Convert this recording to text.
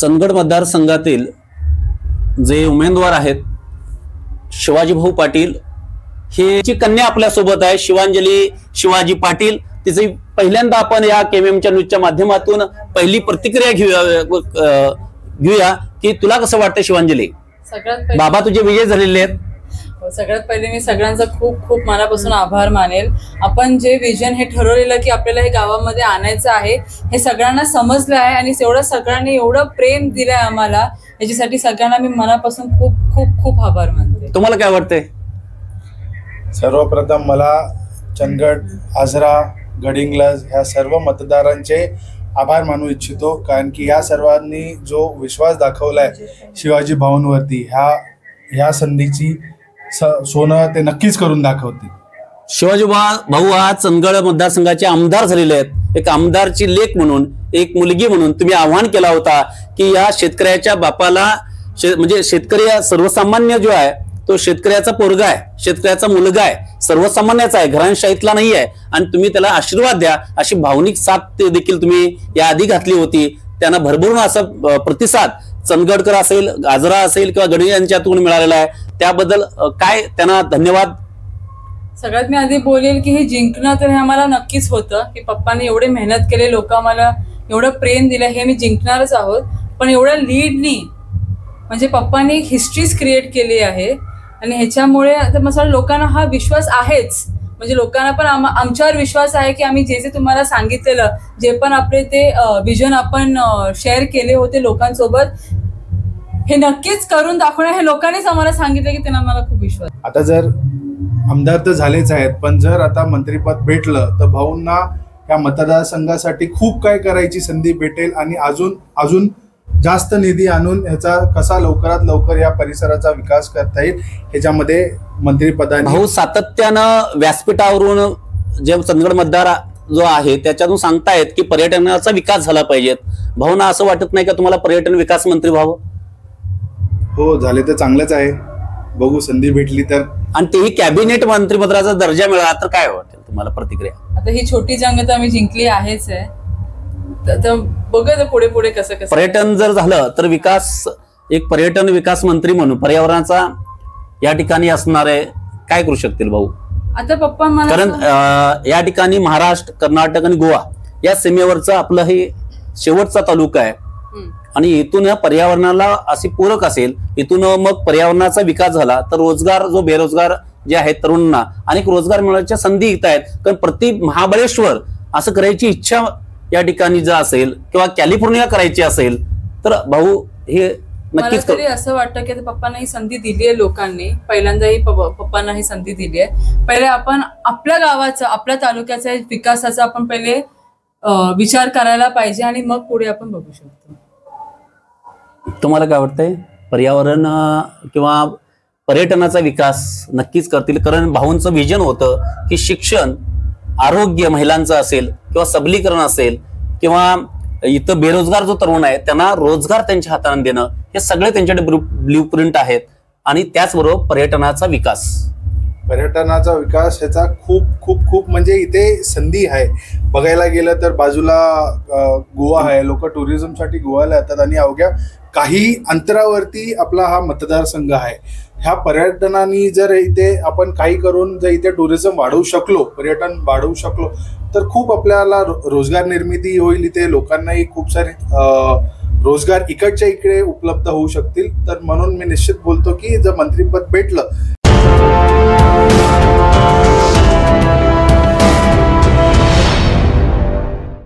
चंदगड मतदारसंघातील जे उमेदवार आहेत शिवाजी भाऊ पाटील हे ची कन्या आपल्या सोबत आहे शिवांजली शिवाजी पाटील। तिचे पहिल्यांदा आपण या केएमएमच्या न्यूजच्या माध्यमातून पहिली प्रतिक्रिया घेऊया की तुला कसं वाटतं शिवांजली? बाबा तुझे विजय झालेले आहेत। सगळ्यात पहिले मी सगळ्यांचा खूप खूप मनापासून आभार मानेल। आपण जे विजन हे ठरवलेलं की आपल्याला हे गावामध्ये आणायचं आहे हे सगळ्यांना समजलं आहे आणि एवढं सगळ्यांनी एवढं प्रेम दिलंय आम्हाला, याच्यासाठी सगळ्यांना मी मनापासून खूप खूप खूप आभार मानते। तुम्हाला काय वाटतंय? सर्वप्रथम मला चंदगड, आजरा, गडिंग्लज ह्या सर्व मतदारांचे आभार मानू इच्छितो, कारण की या सर्वांनी जो विश्वास दाखवलाय शिवाजी भाऊंवरती ह्या संधीची सोनं ते नक्कीच करून दाखवतील। शिवाजी भाऊ आज चंदगड मतदारसंघाचे आमदार झालेले आहेत। एक आमदारची लेक म्हणून, एक मुलगी म्हणून तुम्ही आव्हान केला होता की या शेतकऱ्याच्या बापाला म्हणजे शेतकरी सर्वसामान्य जो आहे तो शेतकऱ्याचा पोरगा आहे, शेतकऱ्याचा मुलगा आहे, सर्वसामान्याचा आहे, घरांशाहीतला नाही आहे आणि तुम्ही त्याला आशीर्वाद द्या अशी भावनिक साथ देखील तुम्ही या आधी घातली होती। त्यांना भरभरून असा प्रतिसाद चंदगडकर असेल, आजरा असेल किंवा गडी यांच्यातून मिळालेला आहे, त्याबद्दल काय त्यांना धन्यवाद? सगळ्यात मी आधी बोलेल की हे जिंकणं तर हे आम्हाला नक्कीच होतं की पप्पांनी एवढे मेहनत केले, लोक आम्हाला एवढं प्रेम दिलं, हे मी जिंकणारच आहोत। पण एवढ्या लीडनी म्हणजे पप्पांनी एक हिस्ट्रीज क्रिएट केली आहे आणि ह्याच्यामुळे आता मसाला लोकांना हा विश्वास आहेच, म्हणजे लोकांना पण आमच्यावर विश्वास आहे की आम्ही जे जे तुम्हाला सांगितलेलं, जे पण आपले ते विजन आपण शेअर केले होते लोकांसोबत, हे नक्कीच करून दाखवणं हे लोकांनीच आम्हाला सांगितलं की त्यांना आम्हाला खूप विश्वास। आता जर आमदार तर झालेच आहेत, पण जर आता मंत्रिपद भेटलं तर भाऊंना या मतदारसंघासाठी खूप काय करायची संधी भेटेल आणि अजून जास्त निधी आणून ह्याचा कसा लवकरात लवकर या परिसराचा विकास करता येईल ह्याच्यामध्ये मंत्रिपदाने भाऊ सातत्यानं व्यासपीठावरून जे चंदगड मतदार जो आहे त्याच्यातून सांगतायत की पर्यटनाचा विकास झाला पाहिजे। भाऊना असं वाटत नाही का तुम्हाला पर्यटन विकास मंत्री व्हावं? हो, झाले तर चांगलंच आहे, बघू संधी भेटली तर। आणि तेही कॅबिनेट मंत्रिपदाचा दर्जा मिळाला तर काय वाटेल तुम्हाला प्रतिक्रिया? आता ही छोटी जंग तर आम्ही जिंकली आहेच आहे, तर बघा पुढे पुढे कसं कसं पर्यटन जर झालं तर विकास, एक पर्यटन विकास मंत्री म्हणून पर्यावरणाचा या ठिकाणी असणार आहे, काय करू शकतील भाऊ? आता पप्पा मला कारण या ठिकाणी महाराष्ट्र, कर्नाटक आणि गोवा या सीमेवरचं आपलं हे शेवटचा तालुका आहे आणि इथून पर्यावरणाला अशी पूरक असेल, इथून मग पर्यावरणाचा विकास झाला तर रोजगार, जो बेरोजगार जे आहेत तरुणांना अनेक रोजगार मिळण्याच्या संधी येत आहेत। कारण प्रति महाबळेश्वर असं करायची इच्छा या ठिकाणी जर असेल किंवा कॅलिफोर्निया करायची असेल तर भाऊ हे नक्कीच तरी असं वाटतं की पप्पांना ही संधी दिली आहे लोकांनी, पहिल्यांदाही पप्पांना ही संधी दिली आहे। पहिले आपण आपल्या गावाचा, आपल्या तालुक्याचा विकासाचा आपण पहिले विचार करायला पाहिजे आणि मग पुढे आपण बघू शकतो। तुम्हाला काय वाटतंय? पर्यावरण किंवा पर्यटनाचा विकास नक्कीच करतील, कारण भाऊंचं विजन होतं की शिक्षण, आरोग्य महिलांचं असेल किंवा सबलीकरण असेल किंवा इथं बेरोजगार जो तरुण आहे त्यांना रोजगार त्यांच्या हाताने देणं, हे सगळे त्यांच्याकडे ब्ल्यूप्रिंट आहेत। आणि त्याचबरोबर पर्यटनाचा विकास ह्याचा खूप खूप खूप म्हणजे इथे संधी आहे। बघायला गेलं तर बाजूला गोवा आहे, लोक टुरिझमसाठी गोव्याला येतात आणि अवघ्या काही अंतरावरती आपला हा मतदारसंघ आहे। ह्या पर्यटनाने जर इथे आपण काही करून जर इथे टुरिझम वाढवू शकलो, पर्यटन वाढवू शकलो तर खूप आपल्याला रोजगार निर्मिती होईल, इथे लोकांनाही खूप सारे रोजगार इकडच्या इकडे उपलब्ध होऊ शकतील। तर म्हणून मी निश्चित बोलतो की जर मंत्रिपद भेटलं